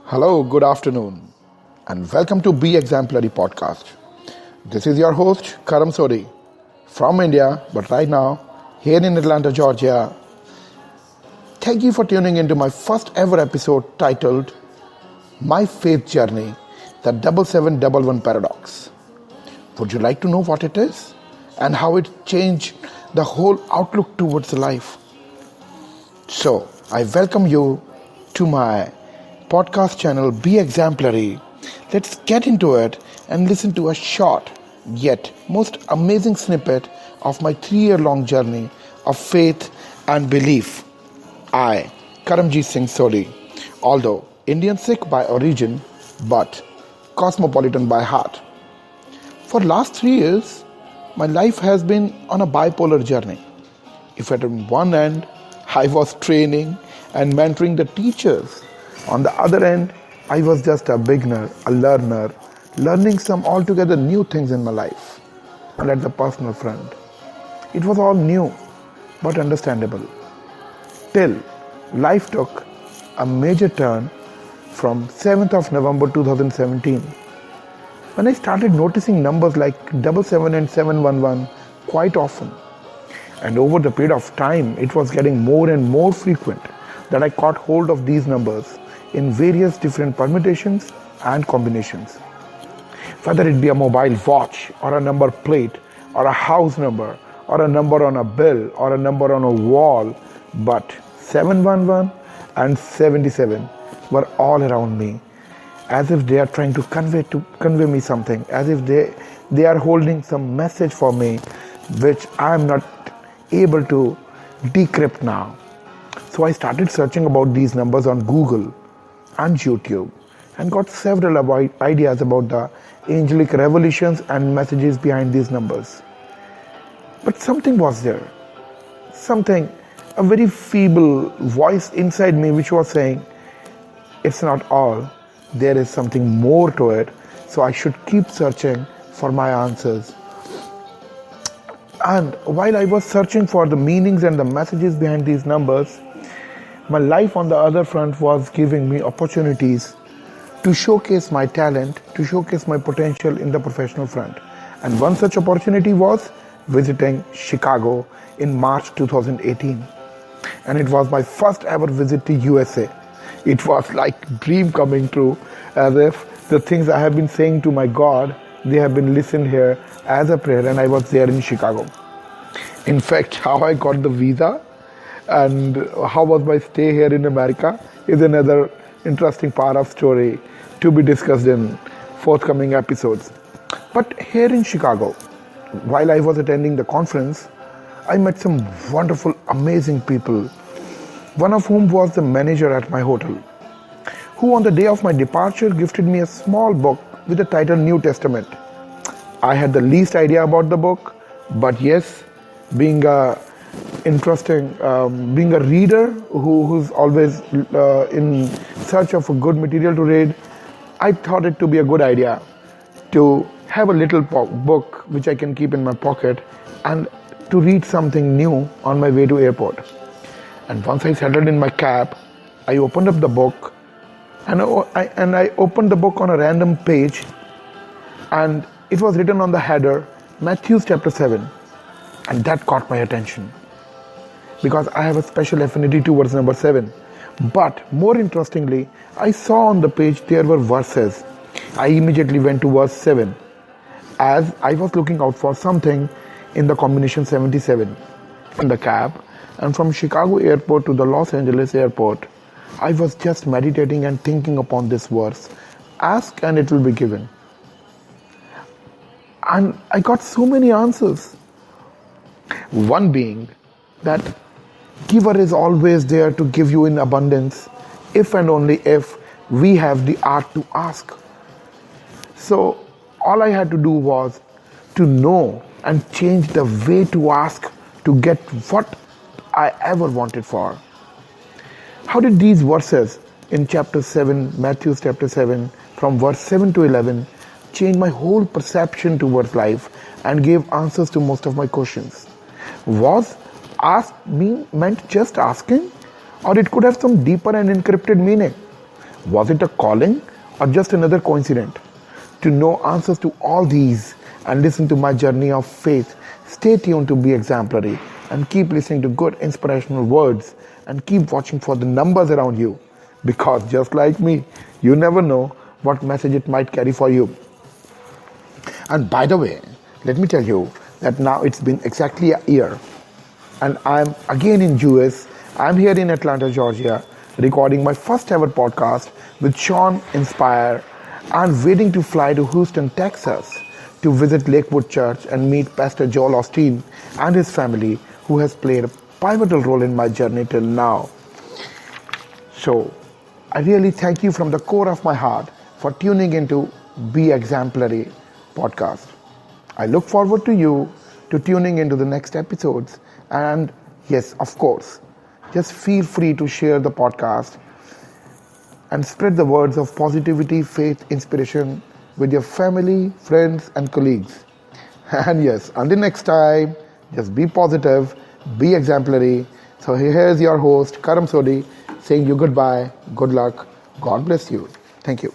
Hello, good afternoon, and welcome to Be Exemplary podcast. This is your host, Karam Sodi, from India, but right now, here in Atlanta, Georgia. Thank you for tuning into my first ever episode titled My Faith Journey, the 7711 Paradox. Would you like to know what it is and how it changed the whole outlook towards life? So, I welcome you to my podcast channel Be Exemplary. Let's get into it and listen to a short yet most amazing snippet of my 3-year-long journey of faith and belief. I, Karamjit Singh Sodi, although Indian Sikh by origin but cosmopolitan by heart. For last 3 years, my life has been on a bipolar journey. If at one end I was training and mentoring the teachers, on the other end, I was just a beginner, a learner, learning some altogether new things in my life. And at the personal front, it was all new, but understandable. Till life took a major turn from 7th of November 2017, when I started noticing numbers like 77 and 711 quite often. And over the period of time, it was getting more and more frequent that I caught hold of these numbers in various different permutations and combinations. Whether it be a mobile watch or a number plate or a house number or a number on a bill or a number on a wall, but 711 and 77 were all around me, as if they are trying to convey me something, as if they are holding some message for me which I am not able to decrypt now. So I started searching about these numbers on Google and YouTube and got several ideas about the angelic revelations and messages behind these numbers. But something was there. A very feeble voice inside me which was saying, it's not all, there is something more to it, so I should keep searching for my answers. And while I was searching for the meanings and the messages behind these numbers, my life on the other front was giving me opportunities to showcase my talent, to showcase my potential in the professional front. And one such opportunity was visiting Chicago in March 2018. And it was my first ever visit to USA. It was like dream coming true, as if the things I have been saying to my God, they have been listened here as a prayer, and I was there in Chicago. In fact, how I got the visa and how was my stay here in America is another interesting part of story to be discussed in forthcoming episodes. But here in Chicago, while I was attending the conference, I met some wonderful, amazing people, one of whom was the manager at my hotel, who on the day of my departure gifted me a small book with the title New Testament. I had the least idea about the book, but yes, being a reader who's always in search of a good material to read, I thought it to be a good idea to have a little book which I can keep in my pocket and to read something new on my way to airport. And once I settled in my cab, I opened up the book and I opened the book on a random page, and it was written on the header, Matthew chapter 7, and that caught my attention because I have a special affinity towards number 7. But more interestingly, I saw on the page there were verses. I immediately went to verse 7 as I was looking out for something in the combination 77 in the cab, and from Chicago airport to the Los Angeles airport, I was just meditating and thinking upon this verse, ask and it will be given. And I got so many answers. One being that giver is always there to give you in abundance if and only if we have the art to ask. So all I had to do was to know and change the way to ask to get what I ever wanted for. How did these verses in chapter 7, Matthew chapter 7, from verse 7 to 11, change my whole perception towards life and gave answers to most of my questions? Was ask meant just asking, or it could have some deeper and encrypted meaning? Was it a calling or just another coincidence? To know answers to all these and listen to my journey of faith, stay tuned to Be Exemplary and keep listening to good inspirational words and keep watching for the numbers around you. Because just like me, you never know what message it might carry for you. And by the way, let me tell you that now it's been exactly a year and I'm again in US. I'm here in Atlanta, Georgia, recording my first ever podcast with Sean Inspire and waiting to fly to Houston, Texas to visit Lakewood Church and meet Pastor Joel Austin and his family, who has played a pivotal role in my journey till now. So I really thank you from the core of my heart for tuning into Be Exemplary podcast. I look forward to tuning into the next episodes. And yes, of course, just feel free to share the podcast and spread the words of positivity, faith, inspiration with your family, friends, and colleagues. And yes, until next time, just be positive, be exemplary. So here's your host, Karam Sodi, saying you goodbye, good luck, God bless you. Thank you.